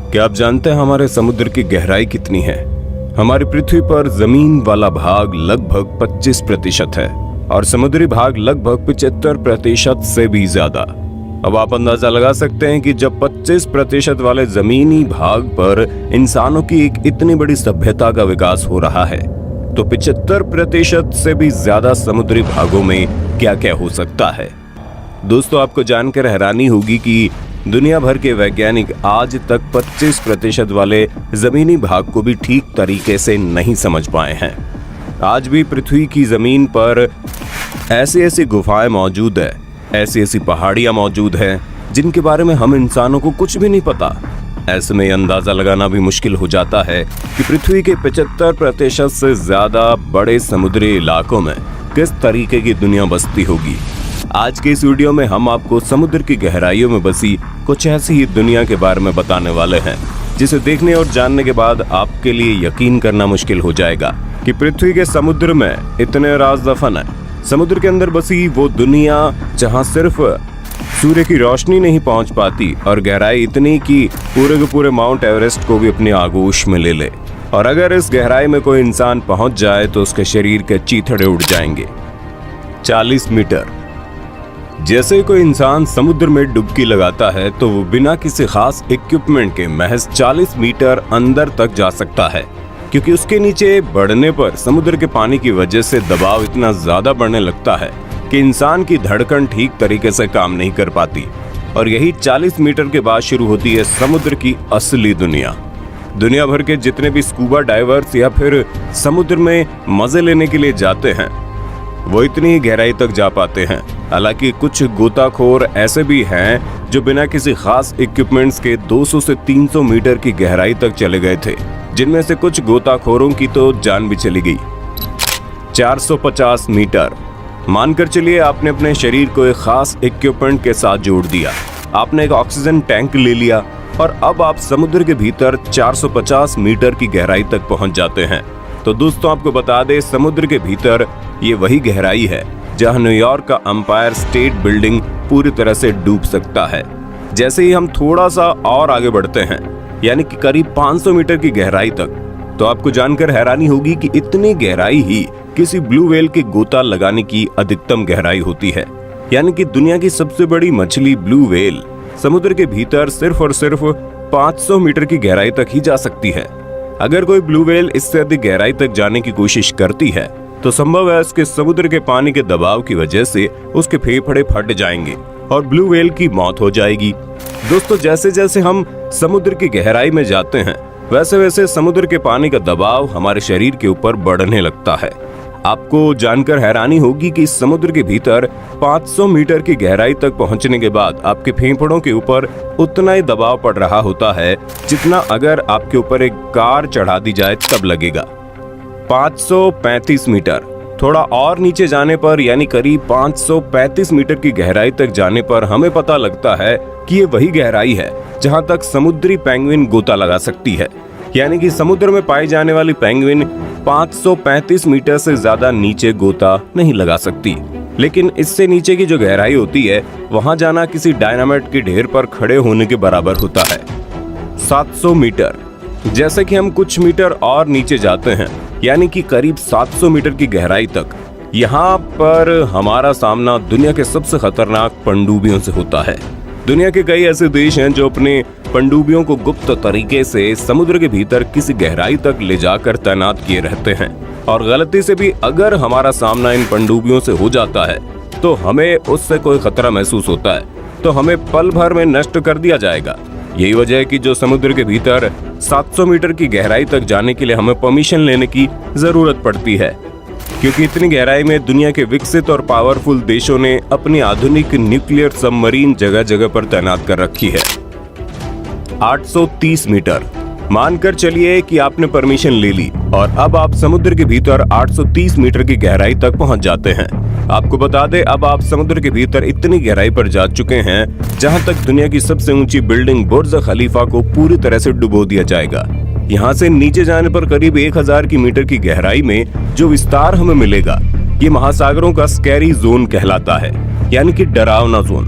क्या आप जानते हैं हमारे समुद्र की गहराई कितनी है? हमारी पृथ्वी पर जमीन वाला भाग लगभग 25% है और समुद्री भाग लगभग 75% से भी ज्यादा। अब आप अंदाजा लगा सकते हैं कि जब 25% वाले जमीनी भाग पर इंसानों की एक इतनी बड़ी सभ्यता का विकास हो रहा है, तो 75% से भी ज्यादा समुद्री भागों में क्या क्या हो सकता है। दोस्तों, आपको जानकर हैरानी होगी कि दुनिया भर के वैज्ञानिक आज तक 25% वाले जमीनी भाग को भी ठीक तरीके से नहीं समझ पाए हैं। आज भी पृथ्वी की जमीन पर ऐसी ऐसी गुफाएं मौजूद है, ऐसी ऐसी पहाड़ियां मौजूद हैं जिनके बारे में हम इंसानों को कुछ भी नहीं पता। ऐसे में अंदाजा लगाना भी मुश्किल हो जाता है कि पृथ्वी के 75% से ज्यादा बड़े समुद्री इलाकों में किस तरीके की दुनिया बसती होगी। आज के इस वीडियो में हम आपको समुद्र की गहराइयों में बसी कुछ ऐसी ही दुनिया के बारे में बताने वाले हैं, जिसे देखने और जानने के बाद आपके लिए यकीन करना मुश्किल हो जाएगा कि पृथ्वी के समुद्र में इतने राज दफन है। समुद्र के अंदर बसी वो दुनिया जहां सिर्फ सूर्य की रोशनी नहीं पहुंच पाती और गहराई इतनी कि पूरे के पूरे माउंट एवरेस्ट को भी अपनी आगोश में ले ले। और अगर इस गहराई में कोई इंसान पहुंच जाए तो उसके शरीर के चीथड़े उड़ जाएंगे। 40 मीटर। जैसे ही कोई इंसान समुद्र में डुबकी लगाता है तो वो बिना किसी खास इक्विपमेंट के महज 40 मीटर अंदर तक जा सकता है, क्योंकि उसके नीचे बढ़ने पर समुद्र के पानी की वजह से दबाव इतना ज्यादा बढ़ने लगता है कि इंसान की धड़कन ठीक तरीके से काम नहीं कर पाती। और यही 40 मीटर के बाद शुरू होती है समुद्र की असली दुनिया। दुनिया भर के जितने भी स्कूबा डाइवर्स या फिर समुद्र में मजे लेने के लिए जाते हैं, वो इतनी ही गहराई तक जा पाते हैं। हालांकि कुछ गोताखोर ऐसे भी हैं जो बिना किसी खास इक्विपमेंट्स के 200 से 300 मीटर की गहराई तक चले गए थे, जिनमें से कुछ गोताखोरों की तो जान भी चली गई। 450 मीटर। मानकर चलिए आपने अपने शरीर को एक खास इक्विपमेंट के साथ जोड़ दिया, आपने एक ऑक्सीजन टैंक ले लिया और अब आप समुद्र के भीतर 450 मीटर की गहराई तक पहुंच जाते हैं। तो दोस्तों, आपको बता दें, समुद्र के भीतर ये वही गहराई है जहां न्यूयॉर्क का एम्पायर स्टेट बिल्डिंग पूरी तरह से डूब सकता है। जैसे ही हम थोड़ा सा और आगे बढ़ते हैं, यानी कि करीब 500 मीटर की गहराई तक, तो आपको जानकर हैरानी होगी कि इतनी गहराई ही किसी ब्लू व्हेल के गोता लगाने की अधिकतम गहराई होती है। यानी कि दुनिया की सबसे बड़ी मछली ब्लू व्हेल समुद्र के भीतर सिर्फ और सिर्फ 500 मीटर की गहराई तक ही जा सकती है। अगर कोई ब्लू व्हेल इससे अधिक गहराई तक जाने की कोशिश करती है तो संभव है उसके समुद्र के पानी के दबाव की वजह से उसके फेफड़े फट जाएंगे और ब्लू व्हेल की मौत हो जाएगी। दोस्तों, जैसे जैसे हम समुद्र की गहराई में जाते हैं, वैसे वैसे समुद्र के पानी का दबाव हमारे शरीर के ऊपर बढ़ने लगता है। आपको जानकर हैरानी होगी कि समुद्र के भीतर 500 मीटर की गहराई तक पहुंचने के बाद आपके फेफड़ों के ऊपर उतना ही दबाव पड़ रहा होता है जितना अगर आपके ऊपर एक कार चढ़ा दी जाए तब लगेगा। 535 मीटर। थोड़ा और नीचे जाने पर, यानी करीब 535 मीटर की गहराई तक जाने पर हमें पता लगता है कि ये वही गहराई है जहां तक समुद्री पेंगुइन गोता लगा सकती है। यानी कि समुद्र में पाई जाने वाली पेंगुइन 535 मीटर से ज्यादा नीचे गोता नहीं लगा सकती। लेकिन इससे नीचे की जो गहराई होती है, वहां जाना किसी डायनामाइट के ढेर पर खड़े होने के बराबर होता है। 700 मीटर। जैसे कि हम कुछ मीटर और नीचे जाते हैं, यानी कि करीब 700 मीटर की गहराई तक, यहाँ पर हमारा सामना दुनिया के सबसे खतरनाक पनडुब्बियों से होता है। दुनिया के कई ऐसे देश हैं जो अपने पनडुब्बियों को गुप्त तरीके से समुद्र के भीतर किसी गहराई तक ले जाकर तैनात किए रहते हैं, और गलती से भी अगर हमारा सामना इन पनडुब्बियों से हो जाता है तो हमें उससे कोई खतरा महसूस होता है तो हमें पल भर में नष्ट कर दिया जाएगा। यही वजह है कि जो समुद्र के भीतर 700 मीटर की गहराई तक जाने के लिए हमें परमिशन लेने की जरूरत पड़ती है, क्योंकि इतनी गहराई में दुनिया के विकसित और पावरफुल देशों ने अपनी आधुनिक न्यूक्लियर सबमरीन जगह जगह पर तैनात कर रखी है। 830 मीटर। मानकर चलिए कि आपने परमिशन ले ली और अब आप समुद्र के भीतर 830 मीटर की गहराई तक पहुंच जाते हैं। आपको बता दें, अब आप समुद्र के भीतर इतनी गहराई पर जा चुके हैं जहां तक दुनिया की सबसे ऊंची बिल्डिंग बुर्ज खलीफा को पूरी तरह से डुबो दिया जाएगा। यहाँ से नीचे जाने पर करीब 1000 मीटर की गहराई में जो विस्तार हमें मिलेगा ये महासागरों का स्कैरी जोन कहलाता है, यानी कि डरावना जोन।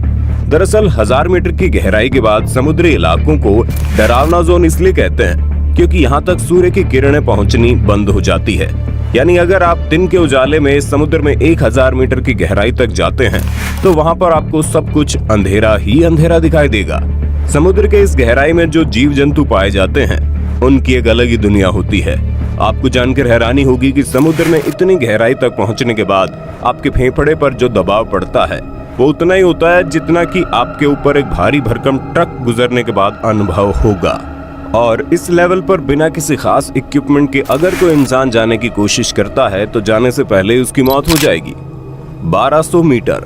दरअसल 1000 मीटर की गहराई के बाद समुद्री इलाकों को डरावना जोन इसलिए कहते हैं क्योंकि यहाँ तक सूर्य की किरणें पहुंचनी बंद हो जाती है। यानी अगर आप दिन के उजाले में समुद्र में 1000 मीटर की गहराई तक जाते हैं तो वहाँ पर आपको सब कुछ अंधेरा ही अंधेरा दिखाई देगा। समुद्र के इस गहराई में जो जीव जंतु पाए जाते हैं उनकी एक अलग ही दुनिया होती है। आपको जानकर हैरानी होगी कि समुद्र में इतनी गहराई तक पहुंचने के बाद आपके फेफड़े पर जो दबाव पड़ता है वो उतना ही होता है जितना कि आपके ऊपर एक भारी भरकम ट्रक गुजरने के बाद अनुभव होगा। और इस लेवल पर बिना किसी खास इक्विपमेंट के अगर कोई इंसान जाने की कोशिश करता है तो जाने से पहले ही उसकी मौत हो जाएगी। 1200 मीटर,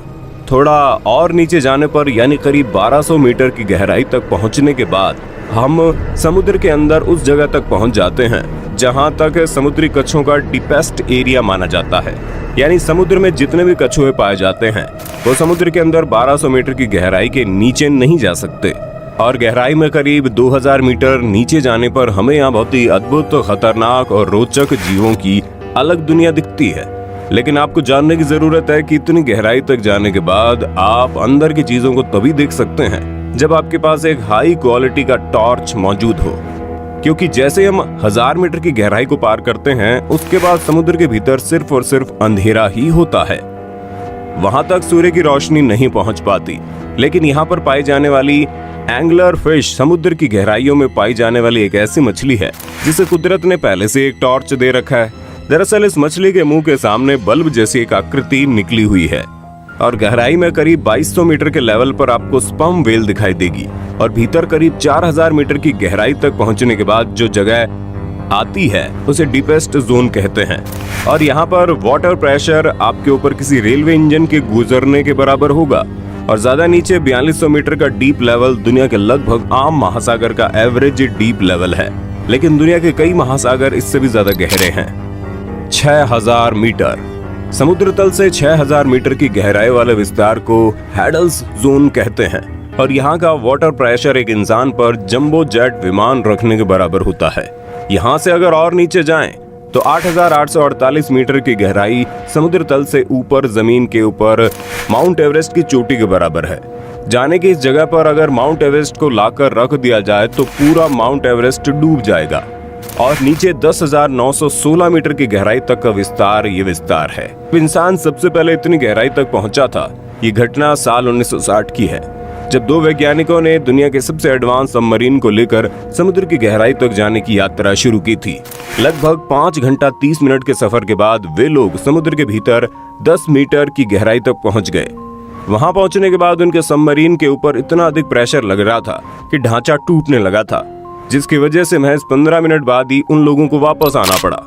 थोड़ा और नीचे जाने पर यानी करीब 1200 मीटर की गहराई तक पहुंचने के बाद हम समुद्र के अंदर उस जगह तक पहुंच जाते हैं जहां तक समुद्री कछुओं का डीपेस्ट एरिया माना जाता है। यानी समुद्र में जितने भी कछुए पाए जाते हैं वो समुद्र के अंदर 1200 मीटर की गहराई के नीचे नहीं जा सकते। और गहराई में करीब 2000 मीटर नीचे जाने पर हमें यहाँ बहुत ही अद्भुत, खतरनाक और रोचक जीवों की अलग दुनिया दिखती है। लेकिन आपको जानने की जरूरत है कि इतनी गहराई तक जाने के बाद आप अंदर की चीजों को तभी देख सकते हैं जब आपके पास एक हाई क्वालिटी का टॉर्च मौजूद हो, क्योंकि जैसे हम 1000 मीटर की गहराई को पार करते हैं उसके बाद समुद्र के भीतर सिर्फ और सिर्फ अंधेरा ही होता है। वहां तक सूर्य की रोशनी नहीं पहुंच पाती। लेकिन यहाँ पर पाई जाने वाली एंगलर फिश समुद्र की गहराइयों में पाई जाने वाली एक ऐसी मछली है जिसे कुदरत ने पहले से एक टॉर्च दे रखा है। दरअसल इस मछली के मुंह के सामने बल्ब जैसी एक आकृति निकली हुई है और गहराई में करीब 2200 मीटर के लेवल पर आपको स्पर्म व्हेल दिखाई देगी। और भीतर करीब 4000 मीटर की गहराई तक पहुंचने के बाद जो जगह आती है उसे डीपेस्ट जोन कहते हैं। और यहाँ पर वाटर प्रेशर आपके ऊपर किसी रेलवे इंजन के गुजरने के बराबर होगा। और ज्यादा नीचे 4200 मीटर का डीप लेवल दुनिया के लगभग आम महासागर का एवरेज डीप लेवल है। लेकिन दुनिया के कई महासागर इससे भी ज्यादा गहरे हैं। 6000 मीटर, समुद्र तल से 6000 मीटर की गहराई वाले विस्तार को हैडल्स जोन कहते हैं। और यहाँ का वाटर प्रेशर एक इंसान पर जंबो जेट विमान रखने के बराबर होता है। यहाँ से अगर और नीचे जाएं तो 8848 मीटर की गहराई समुद्र तल से ऊपर जमीन के ऊपर माउंट एवरेस्ट की चोटी के बराबर है। जाने की इस जगह पर अगर माउंट एवरेस्ट को लाकर रख दिया जाए तो पूरा माउंट एवरेस्ट डूब जाएगा। और नीचे 10,916 मीटर की गहराई तक का विस्तार ये विस्तार है। इंसान सबसे पहले इतनी गहराई तक पहुंचा था, ये घटना साल 1960 की है, जब दो वैज्ञानिकों ने दुनिया के सबसे एडवांस सबमरीन को लेकर समुद्र की गहराई तक जाने की यात्रा शुरू की थी। लगभग 5 घंटा 30 मिनट के सफर के बाद वे लोग समुद्र के भीतर 10 मीटर की गहराई तक पहुंच गए। वहां पहुंचने के बाद उनके सबमरीन के ऊपर इतना अधिक प्रेशर लग रहा था कि ढांचा टूटने लगा था, जिसकी वजह से महज 15 मिनट बाद ही उन लोगों को वापस आना पड़ा।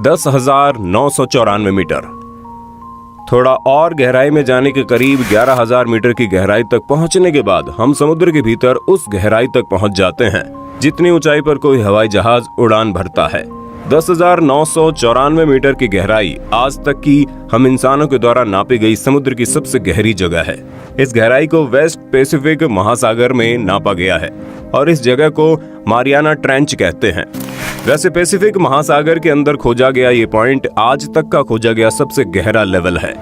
10,994 मीटर। थोड़ा और गहराई में जाने के करीब 11,000 मीटर की गहराई तक पहुंचने के बाद हम समुद्र के भीतर उस गहराई तक पहुंच जाते हैं जितनी ऊंचाई पर कोई हवाई जहाज उड़ान भरता है। 10,994 मीटर की गहराई आज तक की हम इंसानों के द्वारा नापी गई समुद्र की सबसे गहरी जगह है। इस गहराई को वेस्ट पैसिफिक महासागर में नापा गया है और इस जगह को मारियाना ट्रेंच कहते हैं। वैसे पैसिफिक महासागर के अंदर खोजा गया ये पॉइंट आज तक का खोजा गया सबसे गहरा लेवल है,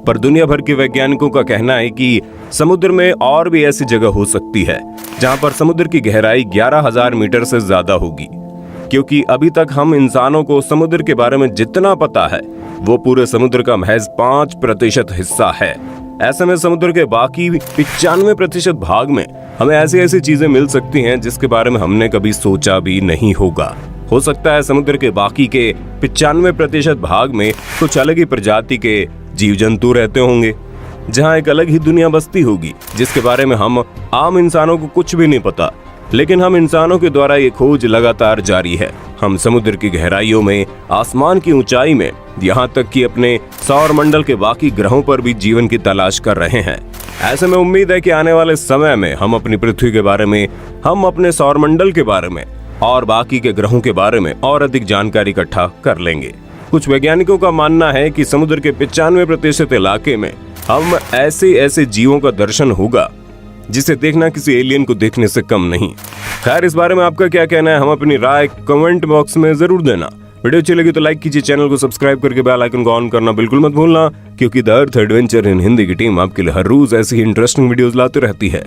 पर दुनिया भर के वैज्ञानिकों का कहना है कि समुद्र में और भी ऐसी जगह हो सकती है जहां पर समुद्र की गहराई 11,000 मीटर से ज्यादा होगी, क्योंकि अभी तक हम इंसानों को समुद्र के बारे में जितना पता है वो पूरे समुद्र का महज 5% हिस्सा है। ऐसे में समुद्र के बाकी 95% भाग में हमें ऐसी ऐसी चीजें मिल सकती हैं जिसके बारे में हमने कभी सोचा भी नहीं होगा। हो सकता है समुद्र के बाकी के 95% भाग में कुछ अलग ही प्रजाति के जीव जंतु रहते होंगे, जहां एक अलग ही दुनिया बसती होगी जिसके बारे में हम आम इंसानों को कुछ भी नहीं पता। लेकिन हम इंसानों के द्वारा ये खोज लगातार जारी है। हम समुद्र की गहराइयों में, आसमान की ऊंचाई में, यहाँ तक कि अपने सौर मंडल के बाकी ग्रहों पर भी जीवन की तलाश कर रहे हैं। ऐसे में उम्मीद है कि आने वाले समय में हम अपनी पृथ्वी के बारे में, हम अपने सौर मंडल के बारे में और बाकी के ग्रहों के बारे में और अधिक जानकारी इकट्ठा कर लेंगे। कुछ वैज्ञानिकों का मानना है कि समुद्र के 95% इलाके में हम ऐसे जीवों का दर्शन होगा जिसे देखना किसी एलियन को देखने से कम नहीं। खैर, इस बारे में आपका क्या कहना है, हम अपनी राय कमेंट बॉक्स में जरूर देना। वीडियो अच्छी लगी तो लाइक कीजिए, चैनल को सब्सक्राइब करके बेल आइकन को ऑन करना बिल्कुल मत भूलना, क्योंकि the earth adventure in Hindi की टीम आपके लिए हर रोज ऐसी ही इंटरेस्टिंग वीडियोस लाते रहती है।